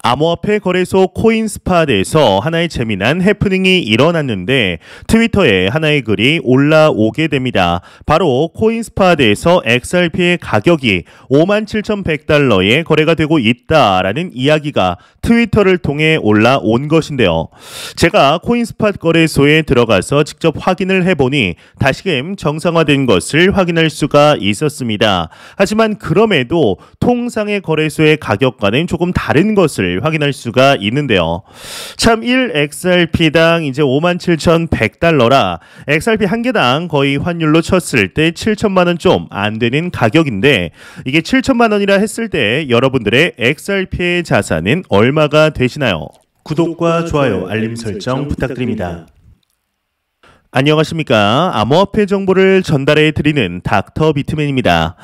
암호화폐 거래소 코인스팟에서 하나의 재미난 해프닝이 일어났는데 트위터에 하나의 글이 올라오게 됩니다. 바로 코인스팟에서 XRP의 가격이 57,100달러에 거래가 되고 있다라는 이야기가 트위터를 통해 올라온 것인데요. 제가 코인스팟 거래소에 들어가서 직접 확인을 해보니 다시금 정상화된 것을 확인할 수가 있었습니다. 하지만 그럼에도 통상의 거래소의 가격과는 조금 다른 것을 확인할 수가 있는데요. 참 1XRP당 이제 57,100달러라 XRP 한 개당 거의 환율로 쳤을 때 7천만 원 좀 안 되는 가격인데 이게 7천만 원이라 했을 때 여러분들의 XRP의 자산은 얼마가 되시나요? 구독과 좋아요, 알림 설정 부탁드립니다. 안녕하십니까. 암호화폐 정보를 전달해 드리는 닥터 비트맨입니다.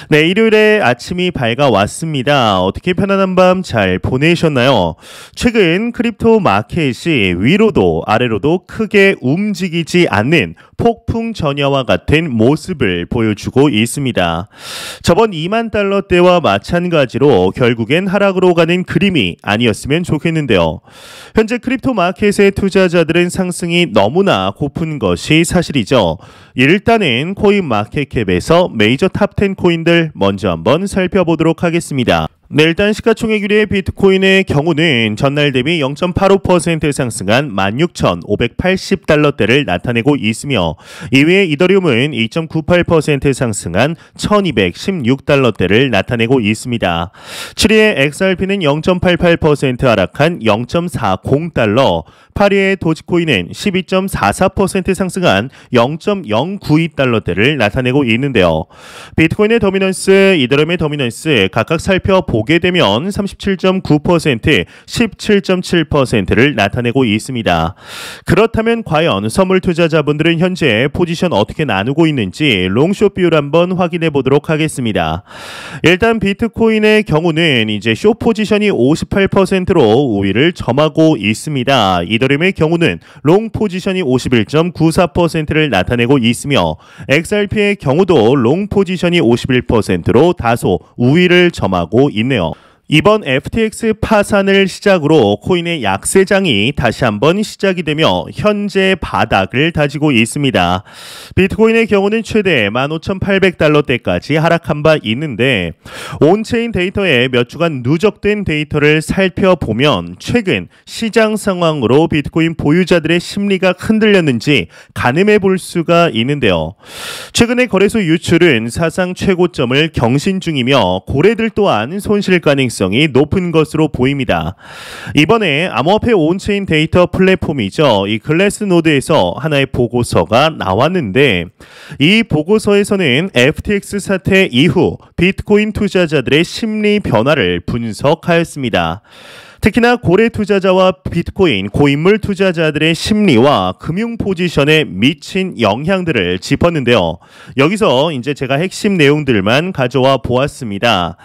네, 일요일에 아침이 밝아왔습니다. 어떻게 편안한 밤 잘 보내셨나요? 최근 크립토 마켓이 위로도 아래로도 크게 움직이지 않는 폭풍 전야와 같은 모습을 보여주고 있습니다. 저번 2만 달러대와 마찬가지로 결국엔 하락으로 가는 그림이 아니었으면 좋겠는데요. 현재 크립토 마켓의 투자자들은 상승이 너무나 고픈 것이 사실이죠. 일단은 코인 마켓캡에서 메이저 탑10 코인들 먼저 한번 살펴보도록 하겠습니다. 네, 일단 시가총액 1위의 비트코인의 경우는 전날 대비 0.85% 상승한 16,580달러대를 나타내고 있으며 2위의 이더리움은 2.98% 상승한 1,216달러대를 나타내고 있습니다. 7위의 XRP는 0.88% 하락한 0.40달러, 8위의 도지코인은 12.44% 상승한 0.092달러대를 나타내고 있는데요. 비트코인의 더미넌스, 이더리움의 더미넌스 각각 살펴보게 되면 37.9%, 17.7%를 나타내고 있습니다. 그렇다면 과연 선물 투자자분들은 현재 포지션 어떻게 나누고 있는지 롱숏 비율 한번 확인해 보도록 하겠습니다. 일단 비트코인의 경우는 이제 숏 포지션이 58%로 우위를 점하고 있습니다. 이더리움의 경우는 롱 포지션이 51.94%를 나타내고 있으며 XRP의 경우도 롱 포지션이 51%로 다소 우위를 점하고 있네요. 이번 FTX 파산을 시작으로 코인의 약세장이 다시 한번 시작이 되며 현재 바닥을 다지고 있습니다. 비트코인의 경우는 최대 15,800달러대까지 하락한 바 있는데 온체인 데이터에 몇 주간 누적된 데이터를 살펴보면 최근 시장 상황으로 비트코인 보유자들의 심리가 흔들렸는지 가늠해 볼 수가 있는데요. 최근의 거래소 유출은 사상 최고점을 경신 중이며 고래들 또한 손실 가능성이 높은 것으로 보입니다. 이번에 암호화폐 온체인 데이터 플랫폼이죠. 이 글래스노드에서 하나의 보고서가 나왔는데 이 보고서에서는 FTX 사태 이후 비트코인 투자자들의 심리 변화를 분석하였습니다. 특히나 고래 투자자와 비트코인, 고인물 투자자들의 심리와 금융 포지션에 미친 영향들을 짚었는데요. 여기서 이제 제가 핵심 내용들만 가져와 보았습니다.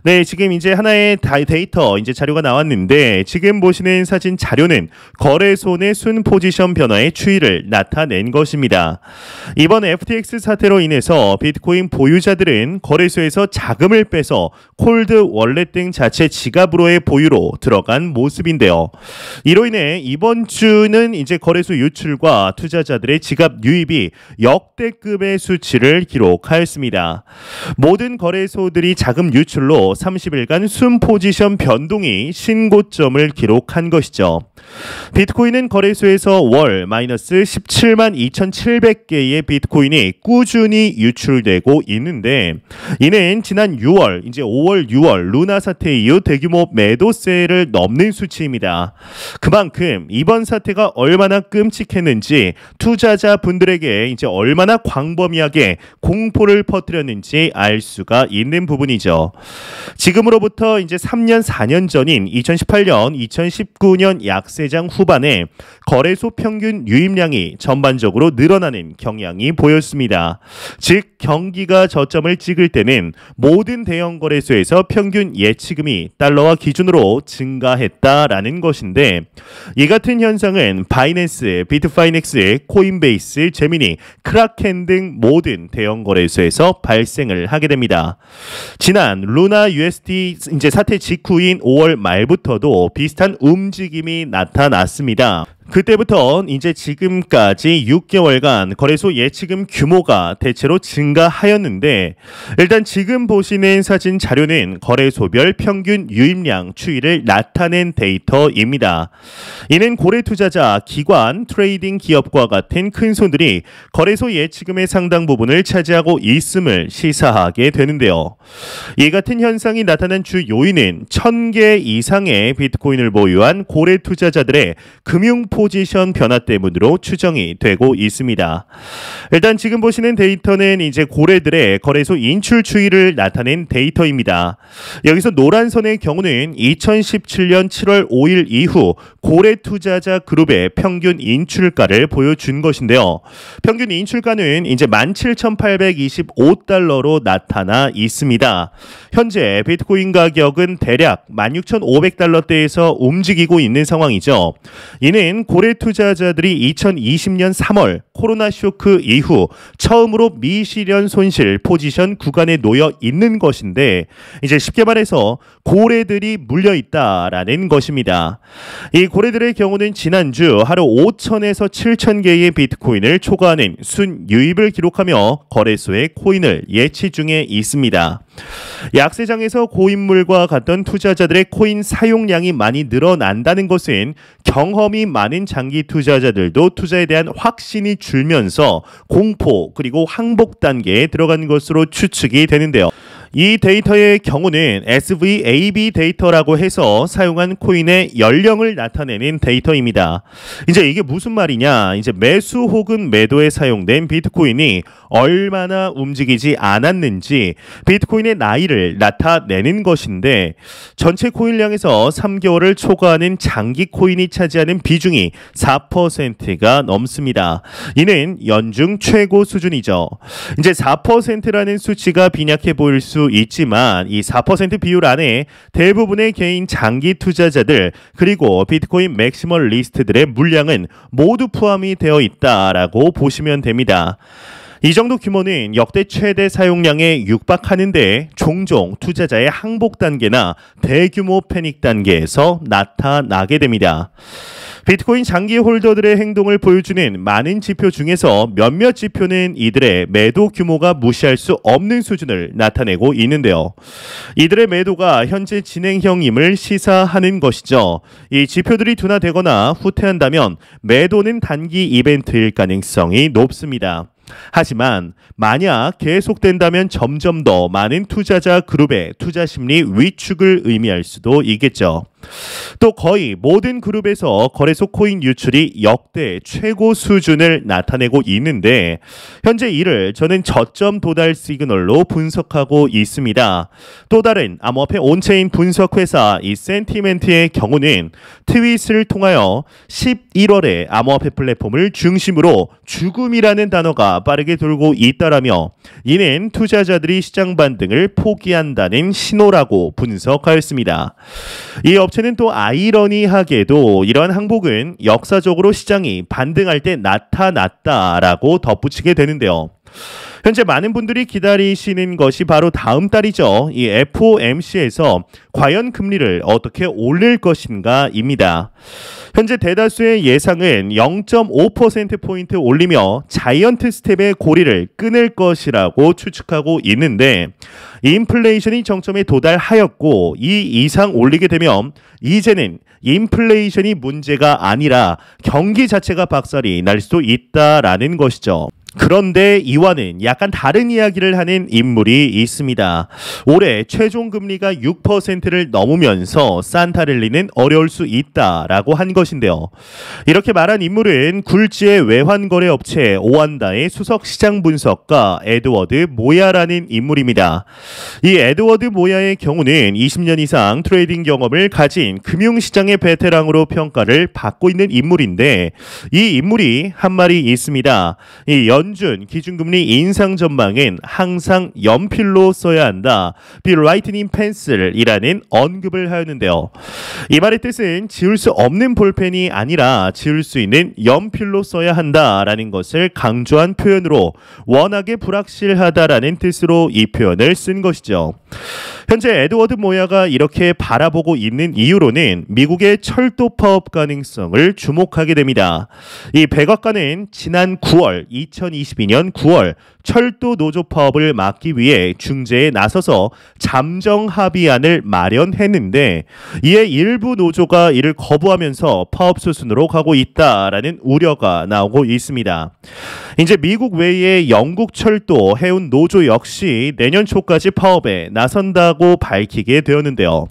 네, 지금 이제 하나의 데이터 이제 자료가 나왔는데 지금 보시는 사진 자료는 거래소 내 순 포지션 변화의 추이를 나타낸 것입니다. 이번 FTX 사태로 인해서 비트코인 보유자들은 거래소에서 자금을 빼서 콜드 월렛 등 자체 지갑으로의 보유로 들어간 모습인데요. 이로 인해 이번 주는 이제 거래소 유출과 투자자들의 지갑 유입이 역대급의 수치를 기록하였습니다. 모든 거래소들이 자금 유출로 30일간 순 포지션 변동이 신고점을 기록한 것이죠. 비트코인은 거래소에서 월 마이너스 17만 2,700개의 비트코인이 꾸준히 유출되고 있는데 이는 지난 6월, 이제 5월, 6월 루나 사태 이후 대규모 매도세를 넘는 수치입니다. 그만큼 이번 사태가 얼마나 끔찍했는지 투자자분들에게 이제 얼마나 광범위하게 공포를 퍼뜨렸는지 알 수가 있는 부분이죠. 지금으로부터 이제 3년, 4년 전인 2018년, 2019년 약세장 후반에 거래소 평균 유입량이 전반적으로 늘어나는 경향이 보였습니다. 즉 경기가 저점을 찍을 때는 모든 대형 거래소에서 평균 예치금이 달러화 기준으로 증가 증가했다라는 것인데 이 같은 현상은 바이낸스, 비트파이넥스, 코인베이스, 제미니, 크라켄 등 모든 대형 거래소에서 발생을 하게 됩니다. 지난 루나 USD 이제 사태 직후인 5월 말부터도 비슷한 움직임이 나타났습니다. 그때부터 이제 지금까지 6개월간 거래소 예치금 규모가 대체로 증가하였는데 일단 지금 보시는 사진 자료는 거래소별 평균 유입량 추이를 나타낸 데이터입니다. 이는 고래 투자자, 기관, 트레이딩 기업과 같은 큰 손들이 거래소 예치금의 상당 부분을 차지하고 있음을 시사하게 되는데요. 이 같은 현상이 나타난 주 요인은 1000개 이상의 비트코인을 보유한 고래 투자자들의 금융 포지션 변화 때문으로 추정이 되고 있습니다. 일단 지금 보시는 데이터는 이제 고래들의 거래소 인출 추이를 나타낸 데이터입니다. 여기서 노란 선의 경우는 2017년 7월 5일 이후 고래 투자자 그룹의 평균 인출가를 보여준 것인데요. 평균 인출가는 이제 17,825달러로 나타나 있습니다. 현재 비트코인 가격은 대략 16,500달러대에서 움직이고 있는 상황이죠. 이는 고래 투자자들이 2020년 3월 코로나 쇼크 이후 처음으로 미실현 손실 포지션 구간에 놓여 있는 것인데 이제 쉽게 말해서 고래들이 물려 있다라는 것입니다. 이 고래들의 경우는 지난주 하루 5천에서 7천 개의 비트코인을 초과하는 순유입을 기록하며 거래소에 코인을 예치 중에 있습니다. 약세장에서 고인물과 같던 투자자들의 코인 사용량이 많이 늘어난다는 것은 경험이 많은 장기 투자자들도 투자에 대한 확신이 줄면서 공포 그리고 항복 단계에 들어간 것으로 추측이 되는데요. 이 데이터의 경우는 SVAB 데이터라고 해서 사용한 코인의 연령을 나타내는 데이터입니다. 이제 이게 무슨 말이냐? 이제 매수 혹은 매도에 사용된 비트코인이 얼마나 움직이지 않았는지 비트코인의 나이를 나타내는 것인데 전체 코인량에서 3개월을 초과하는 장기 코인이 차지하는 비중이 4%가 넘습니다. 이는 연중 최고 수준이죠. 이제 4%라는 수치가 빈약해 보일 수 있지만 이 4% 비율 안에 대부분의 개인 장기 투자자들 그리고 비트코인 맥시멀 리스트들의 물량은 모두 포함이 되어 있다라고 보시면 됩니다. 이 정도 규모는 역대 최대 사용량에 육박하는데 종종 투자자의 항복 단계나 대규모 패닉 단계에서 나타나게 됩니다. 비트코인 장기 홀더들의 행동을 보여주는 많은 지표 중에서 몇몇 지표는 이들의 매도 규모가 무시할 수 없는 수준을 나타내고 있는데요. 이들의 매도가 현재 진행형임을 시사하는 것이죠. 이 지표들이 둔화되거나 후퇴한다면 매도는 단기 이벤트일 가능성이 높습니다. 하지만 만약 계속된다면 점점 더 많은 투자자 그룹의 투자 심리 위축을 의미할 수도 있겠죠. 또 거의 모든 그룹에서 거래소 코인 유출이 역대 최고 수준을 나타내고 있는데 현재 이를 저는 저점 도달 시그널로 분석하고 있습니다. 또 다른 암호화폐 온체인 분석 회사 이 센티멘트의 경우는 트윗을 통하여 11월에 암호화폐 플랫폼을 중심으로 죽음이라는 단어가 빠르게 돌고 있다라며 이는 투자자들이 시장 반등을 포기한다는 신호라고 분석하였습니다. 이 업체는 또 아이러니하게도 이러한 항복은 역사적으로 시장이 반등할 때 나타났다라고 덧붙이게 되는데요. 현재 많은 분들이 기다리시는 것이 바로 다음 달이죠. 이 FOMC에서 과연 금리를 어떻게 올릴 것인가입니다. 현재 대다수의 예상은 0.5%포인트 올리며 자이언트 스텝의 고리를 끊을 것이라고 추측하고 있는데 인플레이션이 정점에 도달하였고 이 이상 올리게 되면 이제는 인플레이션이 문제가 아니라 경기 자체가 박살이 날 수도 있다라는 것이죠. 그런데 이와는 약간 다른 이야기를 하는 인물이 있습니다. 올해 최종 금리가 6%를 넘으면서 산타랠리는 어려울 수 있다라고 한 것인데요. 이렇게 말한 인물은 굴지의 외환거래 업체 오안다의 수석 시장 분석가 에드워드 모야라는 인물입니다. 이 에드워드 모야의 경우는 20년 이상 트레이딩 경험을 가진 금융시장의 베테랑으로 평가를 받고 있는 인물인데 이 인물이 한 말이 있습니다. 이 연준 기준금리 인상 전망은 항상 연필로 써야 한다. Be written in pencil이라는 언급을 하였는데요. 이 말의 뜻은 지울 수 없는 볼펜이 아니라 지울 수 있는 연필로 써야 한다라는 것을 강조한 표현으로 워낙에 불확실하다라는 뜻으로 이 표현을 쓴 것이죠. 현재 에드워드 모야가 이렇게 바라보고 있는 이유로는 미국의 철도 파업 가능성을 주목하게 됩니다. 이 백악관은 지난 2022년 9월 철도 노조 파업을 막기 위해 중재에 나서서 잠정 합의안을 마련했는데 이에 일부 노조가 이를 거부하면서 파업 수순으로 가고 있다라는 우려가 나오고 있습니다. 이제 미국 외의 영국 철도 해운 노조 역시 내년 초까지 파업에 나선다고 밝히게 되었는데요.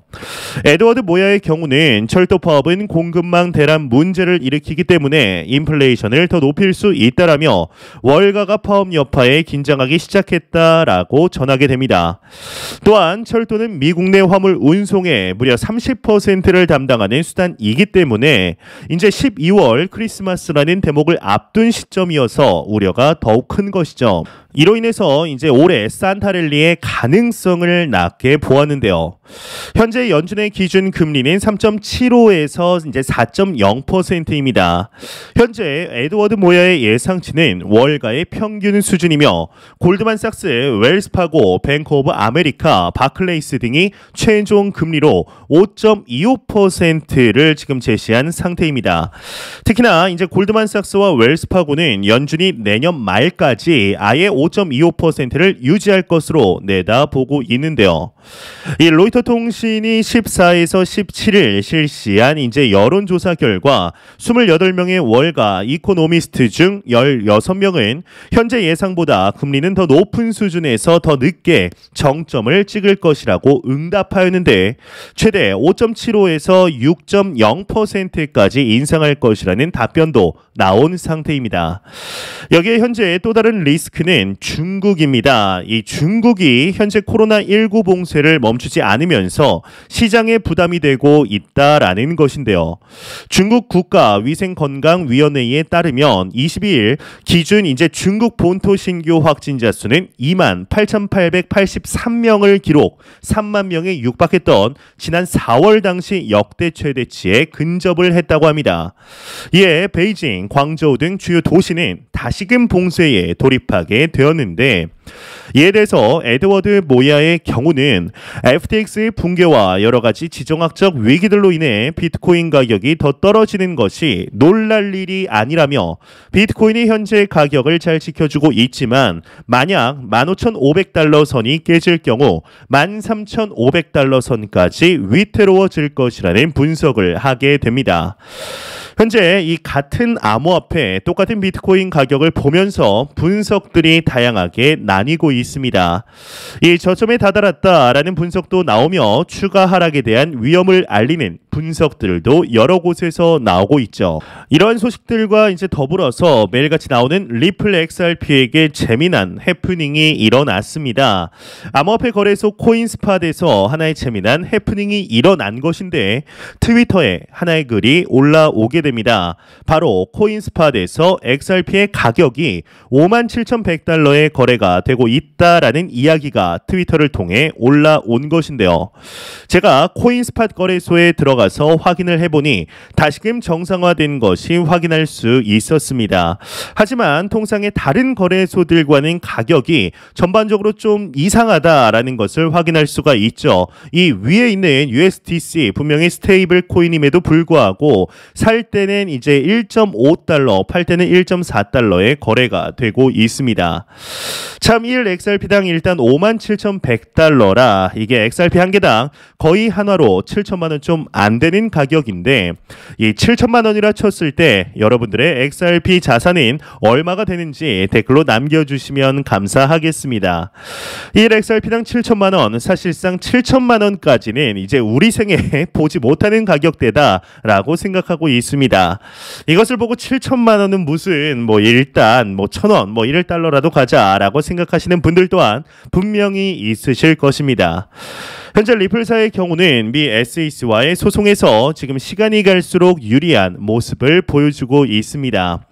에드워드 모야의 경우는 철도 파업은 공급망 대란 문제를 일으키기 때문에 인플레이션을 더 높일 수 있다라며 월가가 파업 여파에 긴장하기 시작했다라고 전하게 됩니다. 또한 철도는 미국 내 화물 운송의 무려 30%를 담당하는 수단이기 때문에 이제 12월 크리스마스라는 대목을 앞둔 시점이어서 우려가 더욱 큰 것이죠. 이로 인해서 이제 올해 산타랠리의 가능성을 낮게 보았는데요. 현재 연준의 기준 금리는 3.75에서 이제 4.0%입니다. 현재 에드워드 모야의 예상치는 월가의 평균 수준이며 골드만삭스, 웰스파고, 뱅크 오브 아메리카, 바클레이스 등이 최종 금리로 5.25%를 지금 제시한 상태입니다. 특히나 이제 골드만삭스와 웰스파고는 연준이 내년 말까지 아예 5.25%를 유지할 것으로 내다보고 있는데요. 이 로이터 통신이 14에서 17일 실시한 이제 여론조사 결과 28명의 월가 이코노미스트 중 16명은 현재 예상보다 금리는 더 높은 수준에서 더 늦게 정점을 찍을 것이라고 응답하였는데 최대 5.75에서 6.0%까지 인상할 것이라는 답변도 나온 상태입니다. 여기에 현재 또 다른 리스크는 중국입니다. 이 중국이 현재 코로나19 봉쇄를 멈추지 않으면서 시장에 부담이 되고 있다라는 것인데요. 중국 국가위생건강위원회에 따르면 22일 기준 이제 중국 본토 신규 확진자 수는 28,883명을 기록 3만 명에 육박했던 지난 4월 당시 역대 최대치에 근접을 했다고 합니다. 이에 베이징, 광저우 등 주요 도시는 다시금 봉쇄에 돌입하게 되었는데 이에 대해서 에드워드 모야의 경우는 FTX의 붕괴와 여러 가지 지정학적 위기들로 인해 비트코인 가격이 더 떨어지는 것이 놀랄 일이 아니라며 비트코인이 현재 가격을 잘 지켜주고 있지만 만약 15,500달러 선이 깨질 경우 13,500달러 선까지 위태로워질 것이라는 분석을 하게 됩니다. 현재 이 같은 암호화폐 똑같은 비트코인 가격을 보면서 분석들이 다양하게 나뉘고 있습니다. 이 저점에 다다랐다라는 분석도 나오며 추가 하락에 대한 위험을 알리는 분석들도 여러 곳에서 나오고 있죠. 이러한 소식들과 이제 더불어서 매일같이 나오는 리플 XRP에게 재미난 해프닝이 일어났습니다. 암호화폐 거래소 코인스팟에서 하나의 재미난 해프닝이 일어난 것인데 트위터에 하나의 글이 올라오게 됩니다. 바로 코인스팟에서 XRP의 가격이 57,100달러의 거래가 되고 있다라는 이야기가 트위터를 통해 올라온 것인데요. 제가 코인스팟 거래소에 들어가서 확인을 해보니 다시금 정상화된 것이 확인할 수 있었습니다. 하지만 통상의 다른 거래소들과는 가격이 전반적으로 좀 이상하다라는 것을 확인할 수가 있죠. 이 위에 있는 USDC 분명히 스테이블 코인임에도 불구하고 살 때는 이제 1.5달러, 팔 때는 1.4달러의 거래가 되고 있습니다. 참 1 XRP당 일단 57,100달러라 이게 XRP 한 개당 거의 한화로 7천만 원 좀 안 되는 가격인데 이 7천만 원이라 쳤을 때 여러분들의 XRP 자산은 얼마가 되는지 댓글로 남겨주시면 감사하겠습니다. 1 XRP당 7천만 원, 사실상 7천만 원까지는 이제 우리 생에 보지 못하는 가격대다라고 생각하고 있습니다. 이것을 보고 7천만 원은 무슨 일단 1,000원, 1달러라도 가자라고 생각하시는 분들 또한 분명히 있으실 것입니다. 현재 리플사의 경우는 미 SEC와의 소송에서 지금 시간이 갈수록 유리한 모습을 보여주고 있습니다.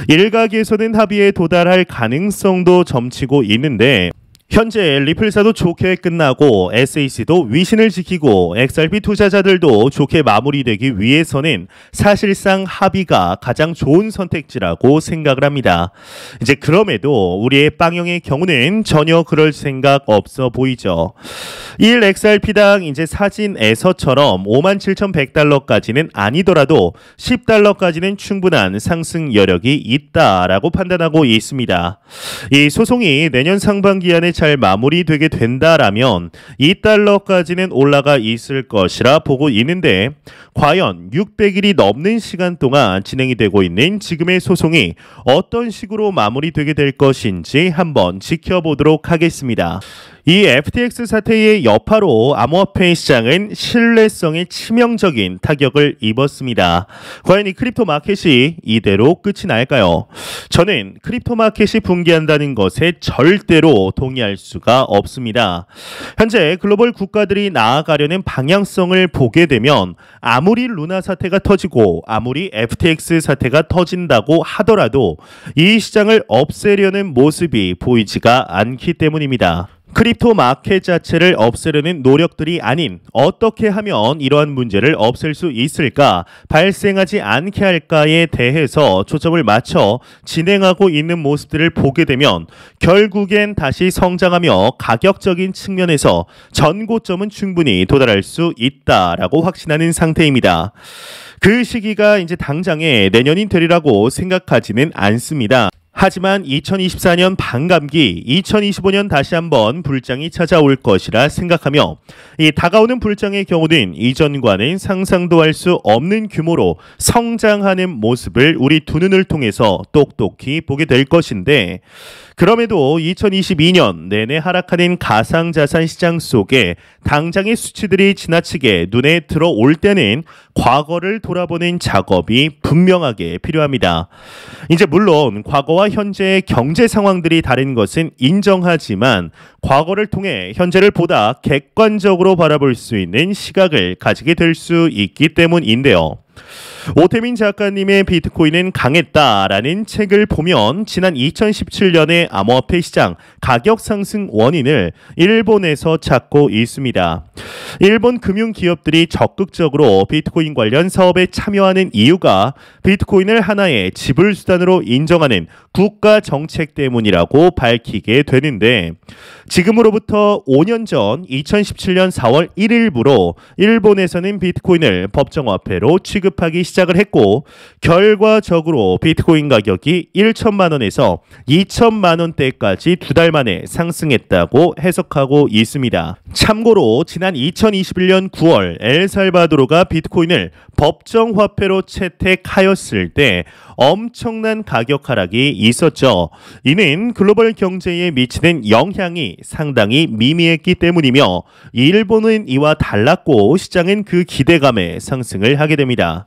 일각에서는 합의에 도달할 가능성도 점치고 있는데 현재 리플사도 좋게 끝나고 SEC도 위신을 지키고 XRP 투자자들도 좋게 마무리되기 위해서는 사실상 합의가 가장 좋은 선택지라고 생각을 합니다. 이제 그럼에도 우리의 빵형의 경우는 전혀 그럴 생각 없어 보이죠. 1 XRP당 이제 사진에서처럼 57,100달러까지는 아니더라도 10달러까지는 충분한 상승 여력이 있다라고 판단하고 있습니다. 이 소송이 내년 상반기 안에 잘 마무리되게 된다라면 2달러까지는 올라가 있을 것이라 보고 있는데 과연 600일이 넘는 시간 동안 진행이 되고 있는 지금의 소송이 어떤 식으로 마무리되게 될 것인지 한번 지켜보도록 하겠습니다. 이 FTX 사태의 여파로 암호화폐 시장은 신뢰성에 치명적인 타격을 입었습니다. 과연 이 크립토 마켓이 이대로 끝이 날까요? 저는 크립토 마켓이 붕괴한다는 것에 절대로 동의할 수가 없습니다. 현재 글로벌 국가들이 나아가려는 방향성을 보게 되면 아무리 루나 사태가 터지고 아무리 FTX 사태가 터진다고 하더라도 이 시장을 없애려는 모습이 보이지가 않기 때문입니다. 크립토 마켓 자체를 없애려는 노력들이 아닌 어떻게 하면 이러한 문제를 없앨 수 있을까, 발생하지 않게 할까에 대해서 초점을 맞춰 진행하고 있는 모습들을 보게 되면 결국엔 다시 성장하며 가격적인 측면에서 전고점은 충분히 도달할 수 있다라고 확신하는 상태입니다. 그 시기가 이제 당장에 내년이 되리라고 생각하지는 않습니다. 하지만 2024년 반감기, 2025년 다시 한번 불장이 찾아올 것이라 생각하며 이 다가오는 불장의 경우는 이전과는 상상도 할 수 없는 규모로 성장하는 모습을 우리 두 눈을 통해서 똑똑히 보게 될 것인데 그럼에도 2022년 내내 하락하는 가상자산 시장 속에 당장의 수치들이 지나치게 눈에 들어올 때는 과거를 돌아보는 작업이 분명하게 필요합니다. 이제 물론 과거와 현재의 경제 상황들이 다른 것은 인정하지만 과거를 통해 현재를 보다 객관적으로 바라볼 수 있는 시각을 가지게 될 수 있기 때문인데요. 오태민 작가님의 비트코인은 강했다라는 책을 보면 지난 2017년의 암호화폐 시장 가격 상승 원인을 일본에서 찾고 있습니다. 일본 금융기업들이 적극적으로 비트코인 관련 사업에 참여하는 이유가 비트코인을 하나의 지불 수단으로 인정하는 국가 정책 때문이라고 밝히게 되는데 지금으로부터 5년 전 2017년 4월 1일부로 일본에서는 비트코인을 법정화폐로 취급하기 시작을 했고 결과적으로 비트코인 가격이 1천만 원에서 2천만 원대까지 두 달 만에 상승했다고 해석하고 있습니다. 참고로 지난 2021년 9월 엘살바도르가 비트코인을 법정화폐로 채택하였을 때 엄청난 가격 하락이 있었죠. 이는 글로벌 경제에 미치는 영향이 상당히 미미했기 때문이며 일본은 이와 달랐고 시장은 그 기대감에 상승을 하게 됩니다.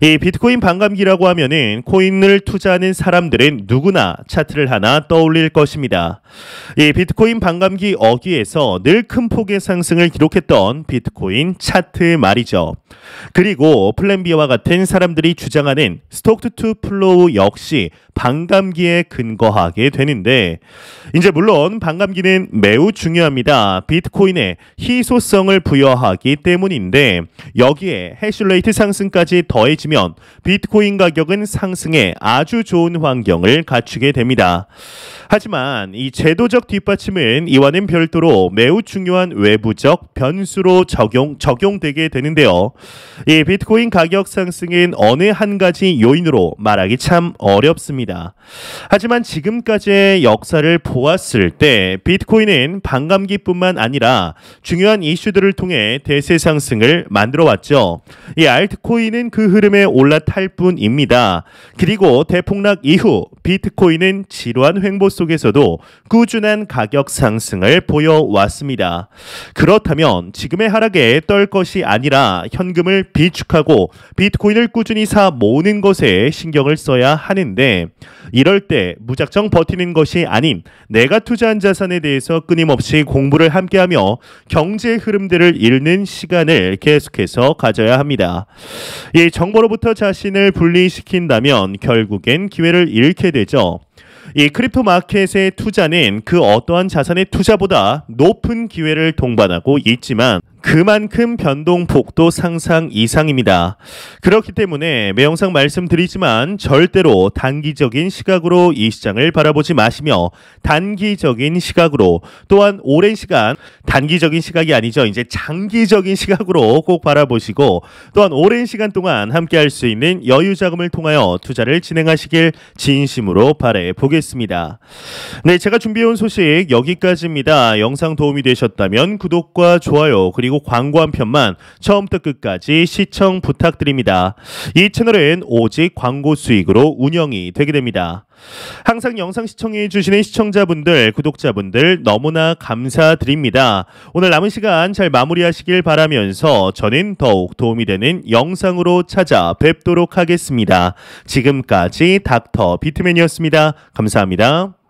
이 비트코인 반감기라고 하면은 코인을 투자하는 사람들은 누구나 차트를 하나 떠올릴 것입니다. 이 비트코인 반감기 어귀에서 늘 큰 폭의 상승을 기록했던 비트코인 차트 말이죠. 그리고 플랜 B와 같은 사람들이 주장하는 스톡 투 플로우 역시 반감기에 근거하게 되는데 이제 물론 반감기는 매우 중요합니다. 비트코인에 희소성을 부여하기 때문인데 여기에 해시레이트 상승까지 더해지면 비트코인 가격은 상승에 아주 좋은 환경을 갖추게 됩니다. 하지만 이 제도적 뒷받침은 이와는 별도로 매우 중요한 외부적 변수로 적용되게 되는데요. 이 비트코인 가격 상승은 어느 한 가지 요인으로 말하기 참 어렵습니다. 하지만 지금까지의 역사를 보았을 때 비트코인은 반감기뿐만 아니라 중요한 이슈들을 통해 대세 상승을 만들어 왔죠. 이 알트코인은 그 흐름에 틈에 올라탈 뿐입니다. 그리고 대폭락 이후 비트코인은 지루한 횡보 속에서도 꾸준한 가격 상승을 보여왔습니다. 그렇다면 지금의 하락에 떨 것이 아니라 현금을 비축하고 비트코인을 꾸준히 사 모으는 것에 신경을 써야 하는데, 이럴 때 무작정 버티는 것이 아닌 내가 투자한 자산에 대해서 끊임없이 공부를 함께하며 경제 흐름들을 읽는 시간을 계속해서 가져야 합니다. 이 정보로부터 자신을 분리시킨다면 결국엔 기회를 잃게 되죠. 이 크립토 마켓의 투자는 그 어떠한 자산의 투자보다 높은 기회를 동반하고 있지만 그만큼 변동폭도 상상 이상입니다. 그렇기 때문에 매 영상 말씀드리지만 절대로 단기적인 시각으로 이 시장을 바라보지 마시며 단기적인 시각으로, 또한 오랜 시간, 단기적인 시각이 아니죠, 이제 장기적인 시각으로 꼭 바라보시고, 또한 오랜 시간 동안 함께 할 수 있는 여유 자금을 통하여 투자를 진행하시길 진심으로 바라보겠습니다. 보겠습니다. 네, 제가 준비해온 소식 여기까지입니다. 영상 도움이 되셨다면 구독과 좋아요 그리고 광고 한 편만 처음부터 끝까지 시청 부탁드립니다. 이 채널은 오직 광고 수익으로 운영이 되게 됩니다. 항상 영상 시청해 주시는 시청자분들, 구독자분들 너무나 감사드립니다. 오늘 남은 시간 잘 마무리하시길 바라면서 저는 더욱 도움이 되는 영상으로 찾아뵙도록 하겠습니다. 지금까지 닥터 비트맨이었습니다. 감사합니다.